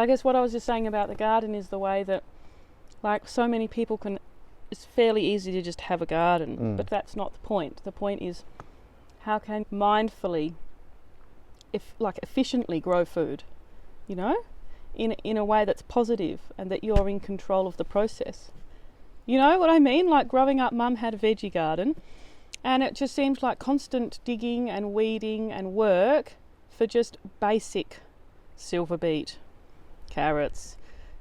I guess what I was just saying about the garden is the way that, like, so many people can, it's fairly easy to just have a garden, but that's not the point. The point is, how can you mindfully, efficiently grow food, you know, in a way that's positive and that you're in control of the process. You know what I mean? Like, growing up, Mum had a veggie garden, and it just seemed like constant digging and weeding and work for just basic silver beet, carrots.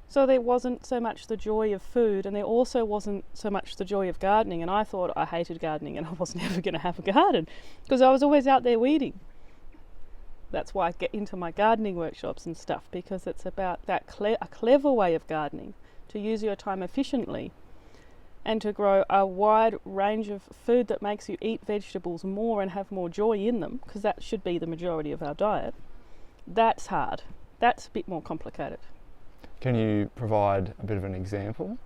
So there wasn't so much the joy of food, and there also wasn't so much the joy of gardening. And I thought I hated gardening and I wasn't ever going to have a garden because I was always out there weeding. That's why I get into my gardening workshops and stuff, because it's about that a clever way of gardening, to use your time efficiently and to grow a wide range of food that makes you eat vegetables more and have more joy in them, because that should be the majority of our diet. That's hard. That's a bit more complicated. Can you provide a bit of an example?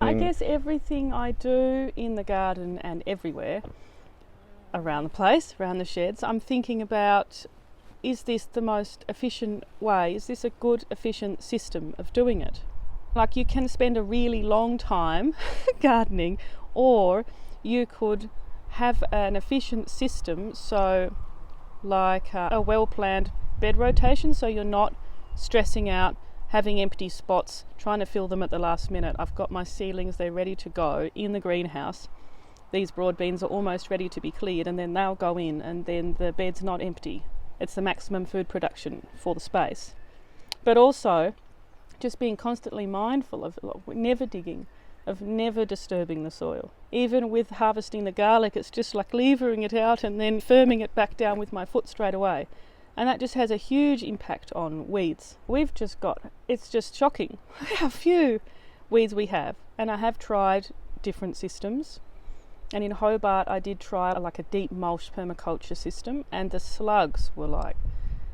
I guess everything I do in the garden and everywhere around the place, around the sheds, I'm thinking about, is this the most efficient way? Is this a good, efficient system of doing it? Like, you can spend a really long time gardening, or you could have an efficient system, so like a well-planned bed rotation, so you're not stressing out, having empty spots, trying to fill them at the last minute. I've got my ceilings, they're ready to go in the greenhouse. These broad beans are almost ready to be cleared, and then they'll go in, and then the bed's not empty. It's the maximum food production for the space. But also just being constantly mindful of never digging, of never disturbing the soil. Even with harvesting the garlic, it's just like levering it out and then firming it back down with my foot straight away. And that just has a huge impact on weeds. It's just shocking how few weeds we have. And I have tried different systems. And in Hobart, I did try like a deep mulch permaculture system, and the slugs were like,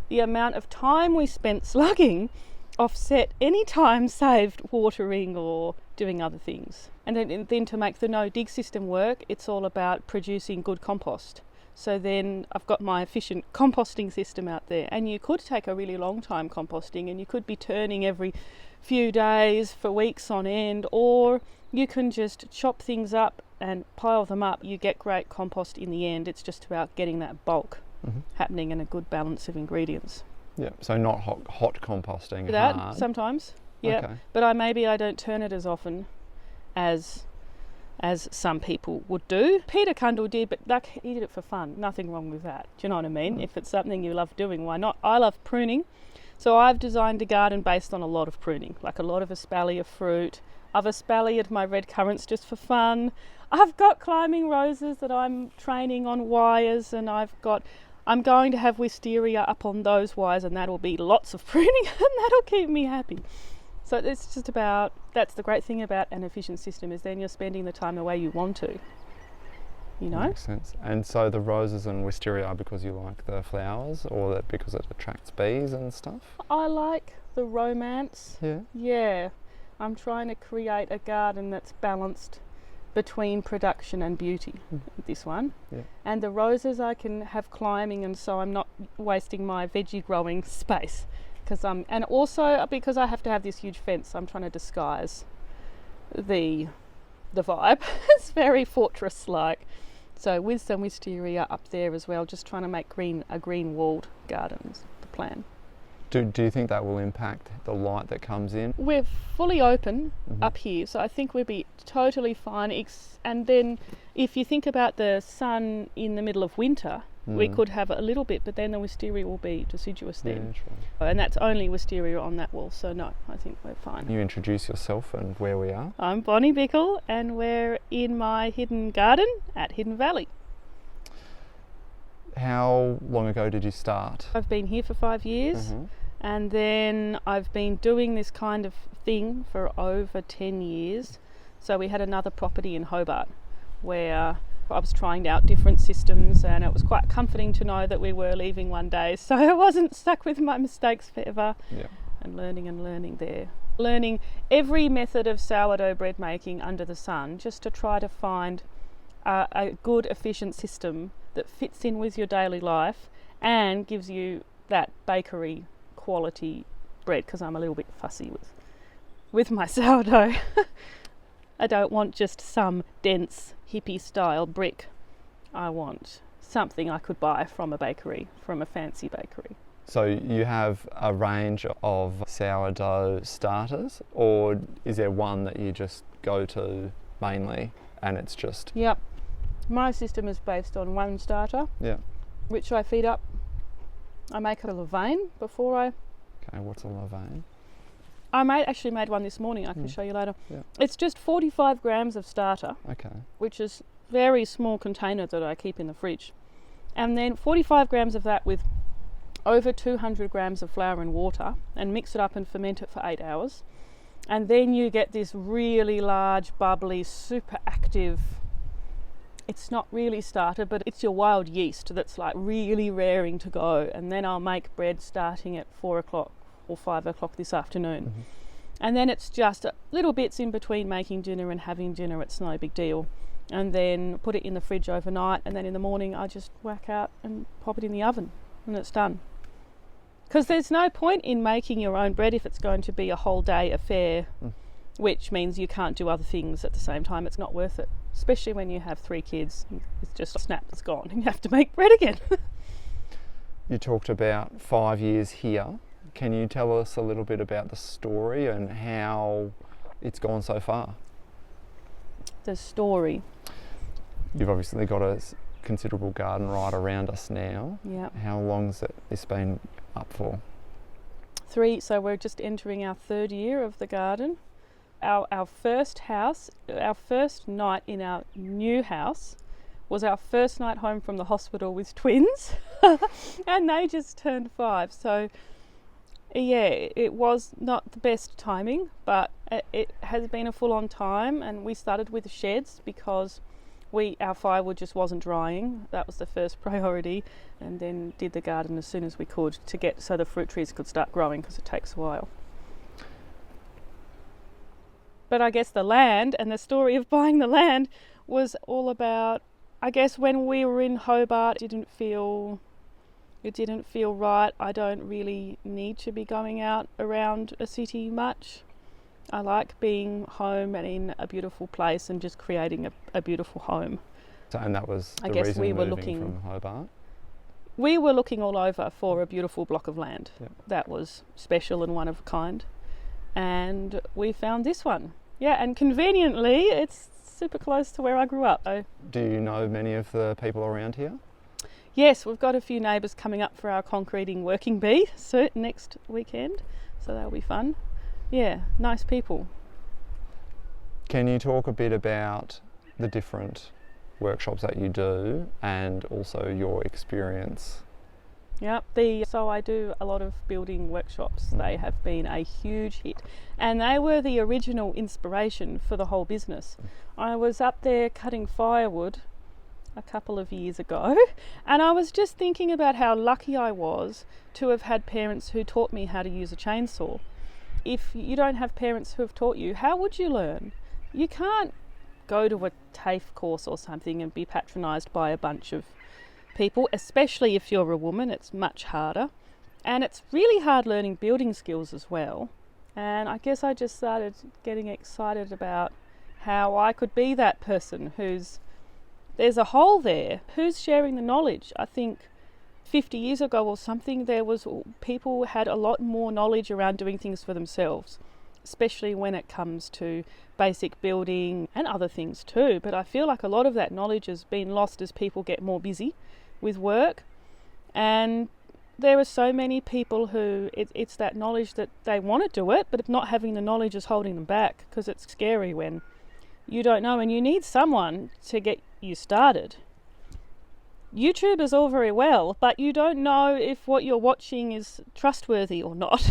the amount of time we spent slugging offset any time saved watering or doing other things. And then to make the no-dig system work, it's all about producing good compost. So then I've got my efficient composting system out there, and you could take a really long time composting, and you could be turning every few days for weeks on end, or you can just chop things up and pile them up. You get great compost in the end. It's just about getting that bulk happening and a good balance of ingredients. Yeah, so not hot composting. That hard. sometimes, yeah. Okay. But I don't turn it as often as some people would do. Peter Cundall did, but he did it for fun. Nothing wrong with that. Do you know what I mean? If it's something you love doing, why not? I love pruning, so I've designed a garden based on a lot of pruning, like a lot of espalier fruit. I've espaliered my red currants just for fun. I've got climbing roses that I'm training on wires, and I'm going to have wisteria up on those wires, and that'll be lots of pruning and that'll keep me happy. So it's just about, that's the great thing about an efficient system, is then you're spending the time the way you want to, you know? Makes sense. And so the roses and wisteria are because you like the flowers, or that because it attracts bees and stuff? I like the romance. Yeah? Yeah. I'm trying to create a garden that's balanced between production and beauty, this one. Yeah. And the roses I can have climbing, and so I'm not wasting my veggie growing space. And also because I have to have this huge fence, I'm trying to disguise the vibe. It's very fortress-like. So with some wisteria up there as well, just trying to make a green walled garden is the plan. Do you think that will impact the light that comes in? We're fully open up here, so I think we'll be totally fine. And then if you think about the sun in the middle of winter, we could have a little bit, but then the wisteria will be deciduous then. Yeah, sure. And that's only wisteria on that wall, so no, I think we're fine. Can you introduce yourself and where we are? I'm Bonnie Bickel, and we're in my hidden garden at Hidden Valley. How long ago did you start? I've been here for 5 years, and then I've been doing this kind of thing for over 10 years. So we had another property in Hobart where I was trying out different systems, and it was quite comforting to know that we were leaving one day, so I wasn't stuck with my mistakes forever. Yeah. And learning there. Learning every method of sourdough bread making under the sun, just to try to find a good, efficient system that fits in with your daily life and gives you that bakery quality bread, because I'm a little bit fussy with my sourdough. I don't want just some dense hippie style brick. I want something I could buy from a bakery, from a fancy bakery. So you have a range of sourdough starters, or is there one that you just go to mainly and it's just... Yep. My system is based on one starter, which I feed up. I make a levain before I... Okay, what's a levain? I actually made one this morning, I can show you later. Yeah. It's just 45 grams of starter, Okay. which is a very small container that I keep in the fridge. And then 45 grams of that with over 200 grams of flour and water, and mix it up and ferment it for 8 hours. And then you get this really large, bubbly, super active, it's not really starter, but it's your wild yeast that's like really raring to go. And then I'll make bread starting at 4 o'clock or 5 o'clock this afternoon. Mm-hmm. And then it's just little bits in between making dinner and having dinner. It's no big deal. And then put it in the fridge overnight, and then in the morning I just whack out and pop it in the oven, and it's done. Because there's no point in making your own bread if it's going to be a whole day affair, which means you can't do other things at the same time. It's not worth it, especially when you have 3 kids. It's just a snap, it's gone, and you have to make bread again. You talked about 5 years here. Can you tell us a little bit about the story and how it's gone so far? The story. You've obviously got a considerable garden right around us now. Yeah. How long's this been up for? 3, so we're just entering our 3rd year of the garden. Our first house, our first night in our new house was our first night home from the hospital with twins, and they just turned 5. So yeah, it was not the best timing, but it has been a full-on time. And we started with the sheds because our firewood just wasn't drying. That was the first priority, and then did the garden as soon as we could to get so the fruit trees could start growing, because it takes a while. But I guess the land and the story of buying the land was all about, I guess when we were in Hobart, it didn't feel right. I don't really need to be going out around a city much. I like being home and in a beautiful place and just creating a beautiful home. So, and that was I the guess reason we were moving from Hobart? We were looking all over for a beautiful block of land that was special and one of a kind. And we found this one. Yeah, and conveniently, it's super close to where I grew up. So, do you know many of the people around here? Yes, we've got a few neighbours coming up for our concreting working bee next weekend, so that'll be fun. Yeah, nice people. Can you talk a bit about the different workshops that you do and also your experience? Yeah, so I do a lot of building workshops. They have been a huge hit, and they were the original inspiration for the whole business. I was up there cutting firewood a couple of years ago, and I was just thinking about how lucky I was to have had parents who taught me how to use a chainsaw. If you don't have parents who have taught you, how would you learn? You can't go to a TAFE course or something and be patronised by a bunch of people, especially if you're a woman. It's much harder, and it's really hard learning building skills as well. And I guess I just started getting excited about how I could be that person there's a hole there. Who's sharing the knowledge? I think 50 years ago or something, people had a lot more knowledge around doing things for themselves, especially when it comes to basic building and other things too. But I feel like a lot of that knowledge has been lost as people get more busy with work. And there are so many people who it's that knowledge that they want to do it, but not having the knowledge is holding them back, because it's scary when you don't know and you need someone to get you started. YouTube is all very well, but you don't know if what you're watching is trustworthy or not.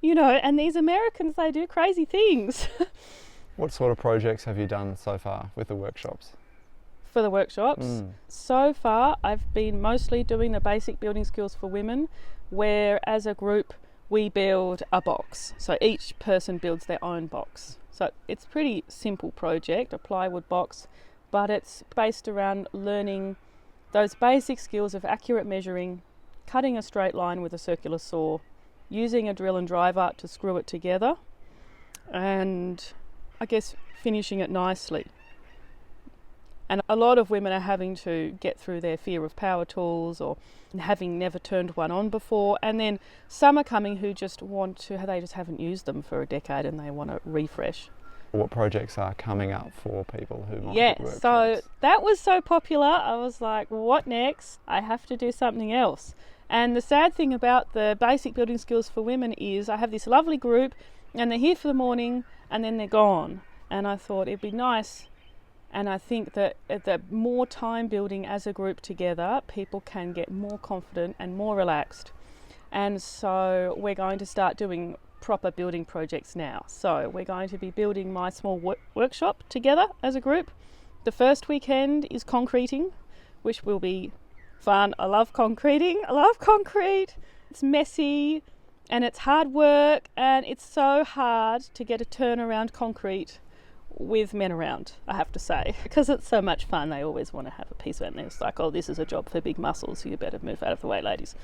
And these Americans, they do crazy things. What sort of projects have you done so far with the workshops? For the workshops? So far, I've been mostly doing the basic building skills for women, where as a group, we build a box. So each person builds their own box. So it's a pretty simple project, a plywood box, but it's based around learning those basic skills of accurate measuring, cutting a straight line with a circular saw, using a drill and driver to screw it together, and I guess finishing it nicely. And a lot of women are having to get through their fear of power tools or having never turned one on before. And then some are coming who just they just haven't used them for a decade and they want to refresh. What projects are coming up for people who might Yeah, do workshops? so that was so popular. I was like, what next? I have to do something else. And the sad thing about the basic building skills for women is I have this lovely group and they're here for the morning and then they're gone. And I thought it'd be nice. And I think that the more time building as a group together, people can get more confident and more relaxed. And so we're going to start doing proper building projects now. So we're going to be building my small workshop together as a group. The first weekend is concreting, which will be fun. I love concreting. I love concrete. It's messy and it's hard work, and it's so hard to get a turnaround concrete with men around, I have to say, because it's so much fun. They always want to have a piece of it and it's like, oh, this is a job for big muscles, so you better move out of the way, ladies.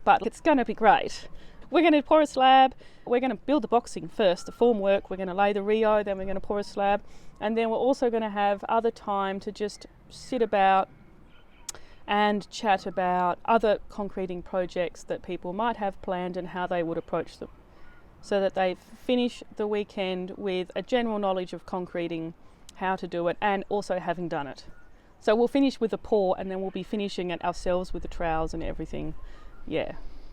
But it's going to be great. We're going to pour a slab, we're going to build the boxing first, the formwork, we're going to lay the Rio, then we're going to pour a slab, and then we're also going to have other time to just sit about and chat about other concreting projects that people might have planned and how they would approach them, so that they finish the weekend with a general knowledge of concreting, how to do it, and also having done it. So we'll finish with the pour, and then we'll be finishing it ourselves with the trowels and everything. Yeah.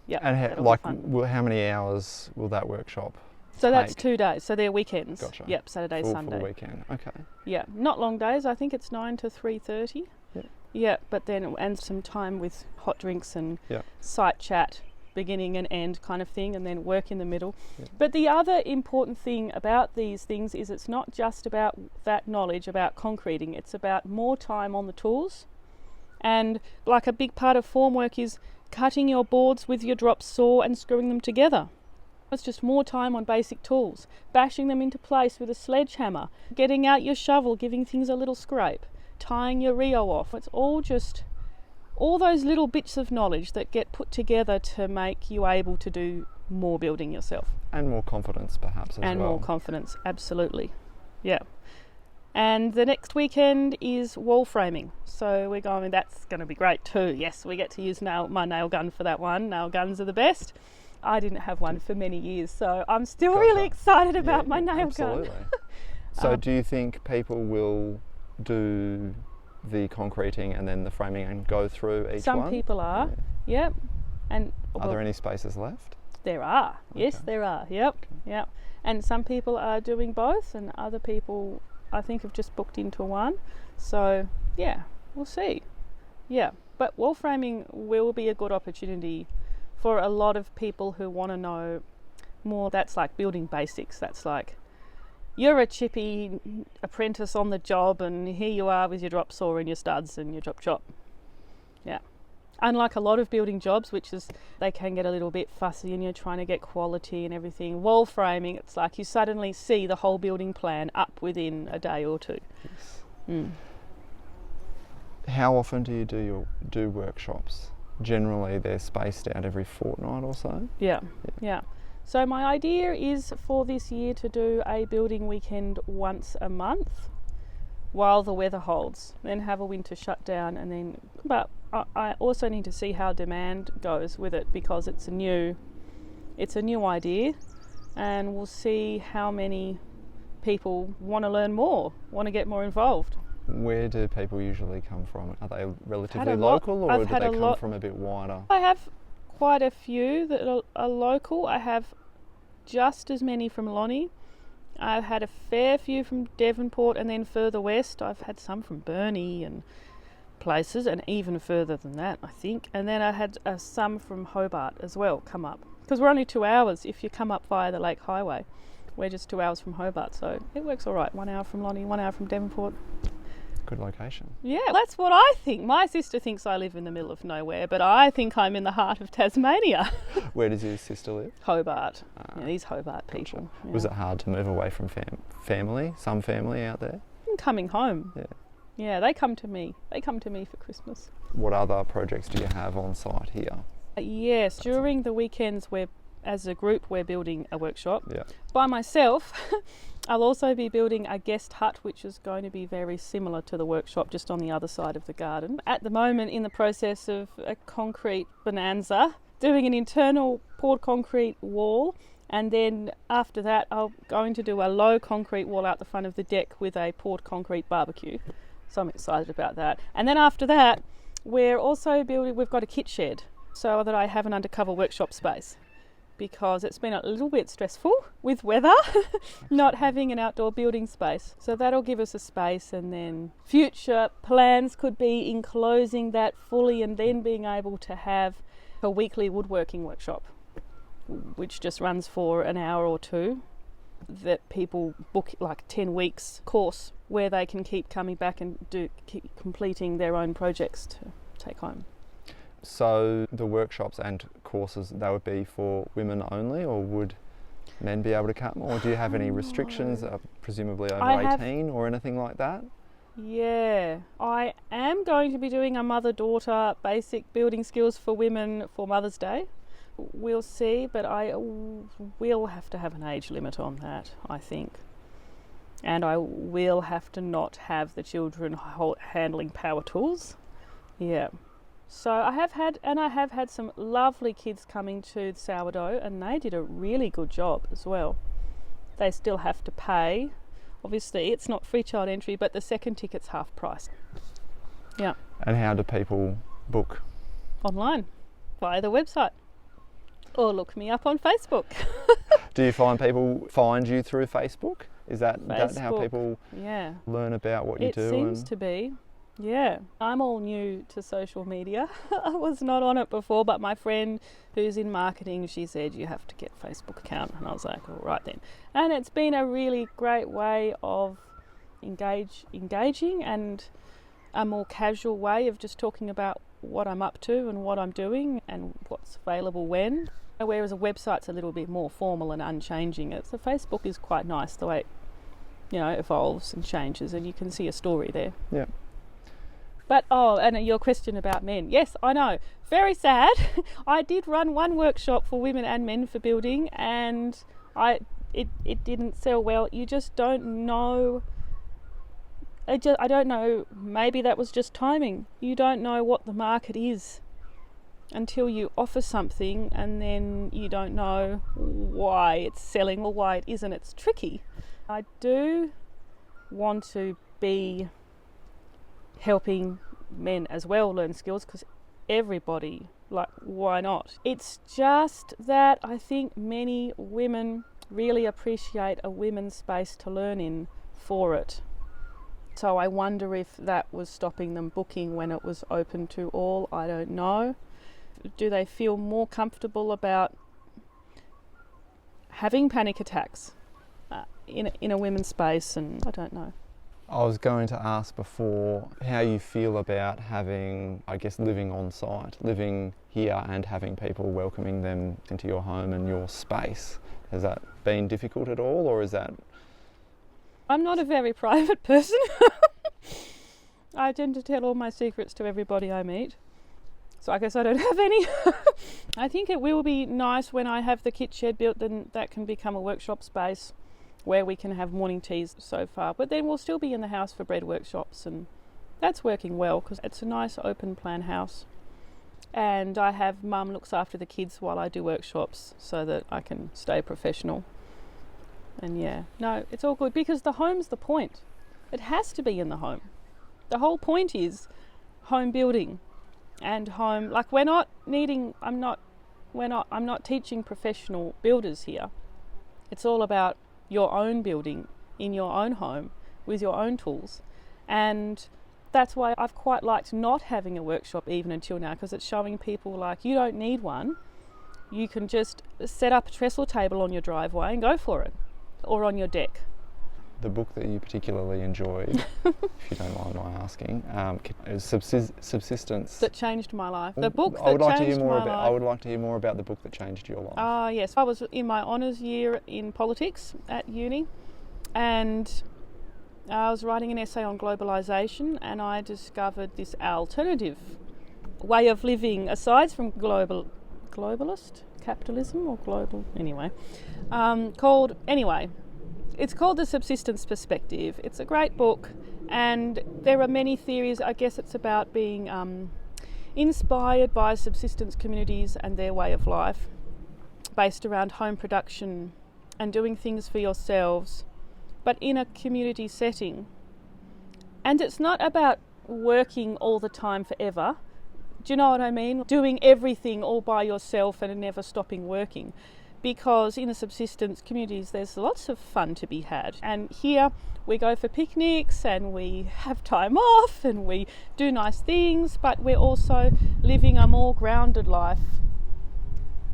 And how many hours will that workshop So take? that's 2 days. So they're weekends. Gotcha. Yep, Saturday, Sunday. Full weekend. Okay. Yeah, not long days. I think it's 9 to 3:30. Yep. Yeah, but then and some time with hot drinks and Yep. site chat, beginning and end kind of thing, and then work in the middle. Yep. But the other important thing about these things is it's not just about that knowledge about concreting. It's about more time on the tools. And like a big part of formwork is cutting your boards with your drop saw and screwing them together. It's just more time on basic tools, bashing them into place with a sledgehammer, getting out your shovel, giving things a little scrape, tying your Rio off. It's all just all those little bits of knowledge that get put together to make you able to do more building yourself. And more confidence perhaps as well. And more confidence, absolutely. Yeah. And the next weekend is wall framing. So we're going, that's going to be great too. Yes, we get to use my nail gun for that one. Nail guns are the best. I didn't have one for many years, so I'm still really excited about my nail gun. So do you think people will do the concreting and then the framing and go through each one? Some people are, yep. And are there any spaces left? There are, yes, Okay. there are, yep, yep. And some people are doing both, and other people I think have just booked into one. So yeah, we'll see. Yeah, but wall framing will be a good opportunity for a lot of people who want to know more. That's like building basics. That's like you're a chippy apprentice on the job, and here you are with your drop saw and your studs and your drop chop. Yeah. Unlike a lot of building jobs, which is they can get a little bit fussy and you're trying to get quality and everything. Wall framing, it's like you suddenly see the whole building plan up within a day or two. Yes. Mm. How often do you do workshops? Generally they're spaced out every fortnight or so? Yeah. So my idea is for this year to do a building weekend once a month while the weather holds, then have a winter shutdown, and then, but I also need to see how demand goes with it, because it's a new idea, and we'll see how many people want to learn more, want to get more involved. Where do people usually come from? Are they relatively local, or do they come from a bit wider? I have quite a few that are local. I have just as many from Lonnie. I've had a fair few from Devonport, and then further west I've had some from Burnie and places, and even further than that I think. And then I had some from Hobart as well come up, because we're only 2 hours if you come up via the Lake Highway. We're just 2 hours from Hobart, so it works all right. 1 hour from Lonnie, 1 hour from Devonport. Good location. Yeah, that's what I think. My sister thinks I live in the middle of nowhere, but I think I'm in the heart of Tasmania. Where does your sister live? Hobart. These Hobart people. Gotcha. Yeah. Was it hard to move away from family? Some family out there? I'm coming home. Yeah. Yeah, they come to me. They come to me for Christmas. What other projects do you have on site here? Yes, during the weekends we're as a group, we're building a workshop. Yeah. By myself, I'll also be building a guest hut, which is going to be very similar to the workshop, just on the other side of the garden. At the moment, in the process of a concrete bonanza, doing an internal poured concrete wall, and then after that I'm going to do a low concrete wall out the front of the deck with a poured concrete barbecue. So I'm excited about that. And then after that, we're also we've got a kit shed so that I have an undercover workshop space, because it's been a little bit stressful with weather not having an outdoor building space. So that'll give us a space, and then future plans could be enclosing that fully and then being able to have a weekly woodworking workshop, which just runs for an hour or two, that people book like 10 weeks course where they can keep coming back and keep completing their own projects to take home. So the workshops and courses, they would be for women only, or would men be able to come? Or do you have any restrictions, presumably over 18 or anything like that? Yeah, I am going to be doing a mother-daughter basic building skills for women for Mother's Day. We'll see, but I will have to have an age limit on that, I think. And I will have to not have the children handling power tools. Yeah. So I have had some lovely kids coming to sourdough, and they did a really good job as well. They still have to pay. Obviously, it's not free child entry, but the second ticket's half price. Yeah. And how do people book? Online, via the website. Or look me up on Facebook. Do you find people find you through Facebook? Is that how people learn about what you do? It seems to be. Yeah. I'm all new to social media. I was not on it before, but my friend who's in marketing, she said you have to get a Facebook account, and I was like, all right then. And it's been a really great way of engaging, and a more casual way of just talking about what I'm up to and what I'm doing and what's available when. Whereas a website's a little bit more formal and unchanging. So Facebook is quite nice the way it, evolves and changes, and you can see a story there. Yeah. But and your question about men. Yes, I know. Very sad. I did run one workshop for women and men for building, and it didn't sell well. You just don't know. I don't know. Maybe that was just timing. You don't know what the market is until you offer something, and then you don't know why it's selling or why it isn't. It's tricky. I do want to be helping men as well learn skills, because everybody, why not? It's just that I think many women really appreciate a women's space to learn in for it. So I wonder if that was stopping them booking when it was open to all. I don't know. Do they feel more comfortable about having panic attacks in a women's space? And I don't know. I was going to ask before how you feel about having, living on site, living here and having people welcoming them into your home and your space. Has that been difficult at all, or is that... I'm not a very private person. I tend to tell all my secrets to everybody I meet. So I guess I don't have any. I think it will be nice when I have the kit shed built, then that can become a workshop space where we can have morning teas so far. But then we'll still be in the house for bread workshops, and that's working well because it's a nice open plan house. And I have mum looks after the kids while I do workshops so that I can stay professional. And it's all good because the home's the point. It has to be in the home. The whole point is home building and home. I'm not teaching professional builders here. It's all about your own building in your own home with your own tools. And that's why I've quite liked not having a workshop even until now, because it's showing people you don't need one. You can just set up a trestle table on your driveway and go for it, or on your deck. The book that you particularly enjoyed, if you don't mind my asking, is Subsistence. That changed my life. The book I would that like changed to hear more my life. I would like to hear more about the book that changed your life. Yes. I was in my honours year in politics at uni, and I was writing an essay on globalisation, and I discovered this alternative way of living aside from globalist. capitalism or global, anyway, it's called The Subsistence Perspective. It's a great book, and there are many theories. I guess it's about being inspired by subsistence communities and their way of life, based around home production and doing things for yourselves, but in a community setting. And it's not about working all the time forever. Do you know what I mean? Doing everything all by yourself and never stopping working. Because in the subsistence communities, there's lots of fun to be had. And here we go for picnics and we have time off and we do nice things, but we're also living a more grounded life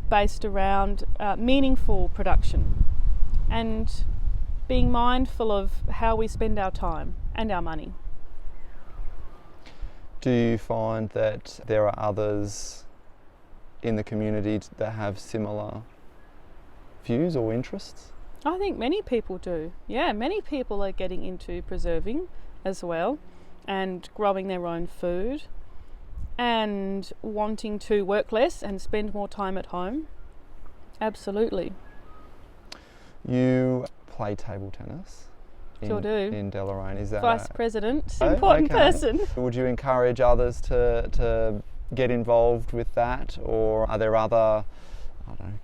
based around meaningful production and being mindful of how we spend our time and our money. Do you find that there are others in the community that have similar views or interests? I think many people do. Yeah, many people are getting into preserving as well and growing their own food and wanting to work less and spend more time at home. Absolutely. You play table tennis. Sure do. In Deloraine. Is that Vice President, important person. Would you encourage others to get involved with that, or are there other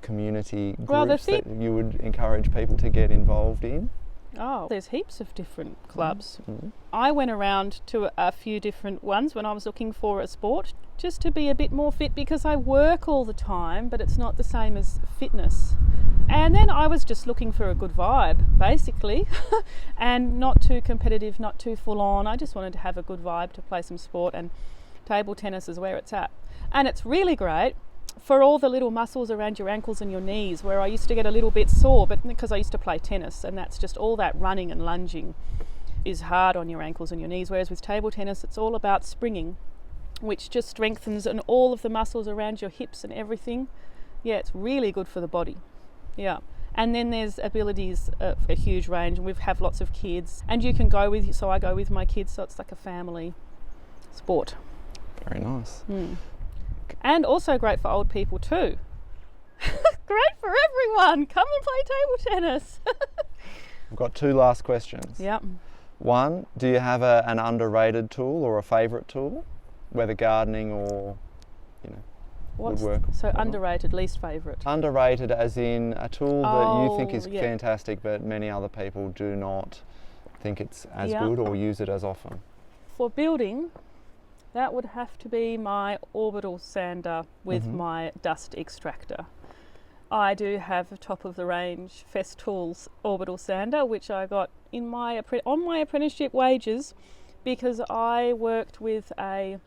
community groups that you would encourage people to get involved in? Oh, there's heaps of different clubs. Mm-hmm. I went around to a few different ones when I was looking for a sport, just to be a bit more fit, because I work all the time, but it's not the same as fitness. And then I was just looking for a good vibe, basically, and not too competitive, not too full on. I just wanted to have a good vibe to play some sport, and table tennis is where it's at. And it's really great for all the little muscles around your ankles and your knees, where I used to get a little bit sore, but because I used to play tennis, and that's just all that running and lunging is hard on your ankles and your knees, whereas with table tennis it's all about springing, which just strengthens and all of the muscles around your hips and everything. Yeah, it's really good for the body. Yeah. And then there's abilities of a huge range, and we have lots of kids, and you can go with, so I go with my kids, so it's like a family sport. Very nice. And also great for old people too. Great for everyone. Come and play table tennis. I've got two last questions. Yep. One, do you have an underrated tool or a favourite tool, whether gardening or, woodwork? So underrated, least favourite? Underrated as in a tool that you think is fantastic, but many other people do not think it's as good or use it as often. For building, that would have to be my orbital sander with my dust extractor. I do have a top of the range Festools orbital sander, which I got on my apprenticeship wages, because I worked with a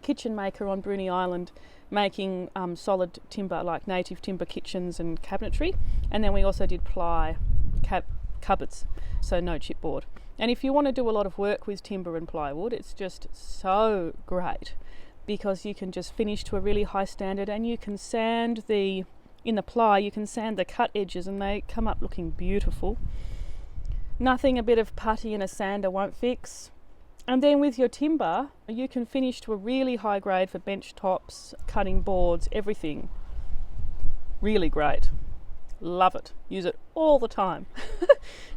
kitchen maker on Bruny Island making solid timber, like native timber kitchens and cabinetry, and then we also did ply cupboards, so no chipboard. And if you want to do a lot of work with timber and plywood, it's just so great, because you can just finish to a really high standard, and you can sand in the ply, you can sand the cut edges and they come up looking beautiful. Nothing a bit of putty and a sander won't fix. And then with your timber, you can finish to a really high grade for bench tops, cutting boards, everything. Really great. Love it. Use it all the time.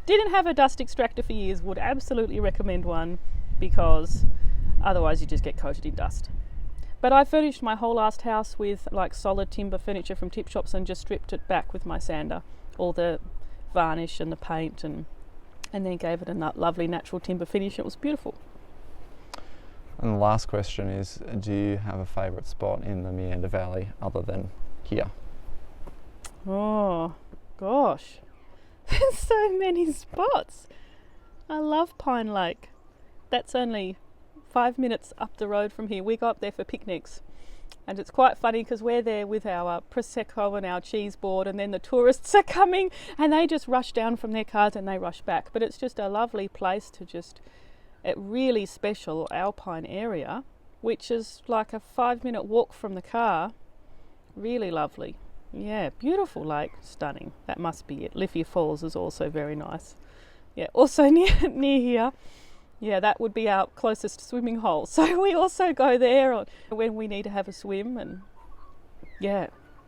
Didn't have a dust extractor for years, would absolutely recommend one, because otherwise you just get coated in dust. But I furnished my whole last house with like solid timber furniture from tip shops and just stripped it back with my sander, all the varnish and the paint, and then gave it a lovely natural timber finish. It was beautiful. And the last question is, do you have a favourite spot in the Meander Valley other than here? Oh, gosh. There's so many spots. I love Pine Lake. That's only 5 minutes up the road from here. We go up there for picnics. And it's quite funny because we're there with our Prosecco and our cheese board, and then the tourists are coming and they just rush down from their cars and they rush back. But it's just a lovely place to just, a really special alpine area, which is like a 5-minute walk from the car. Really lovely. Yeah, beautiful lake, stunning. That must be it. Liffey Falls is also very nice. Yeah, also near here. Yeah, that would be our closest swimming hole. So we also go there when we need to have a swim, and yeah,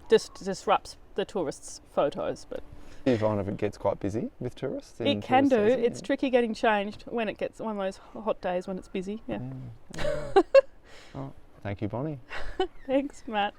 just disrupts the tourists' photos. But Do you find if it gets quite busy with tourists? it can do. It's tricky getting changed when it gets one of those hot days when it's busy. Yeah. Oh, thank you, Bonnie. Thanks, Matt.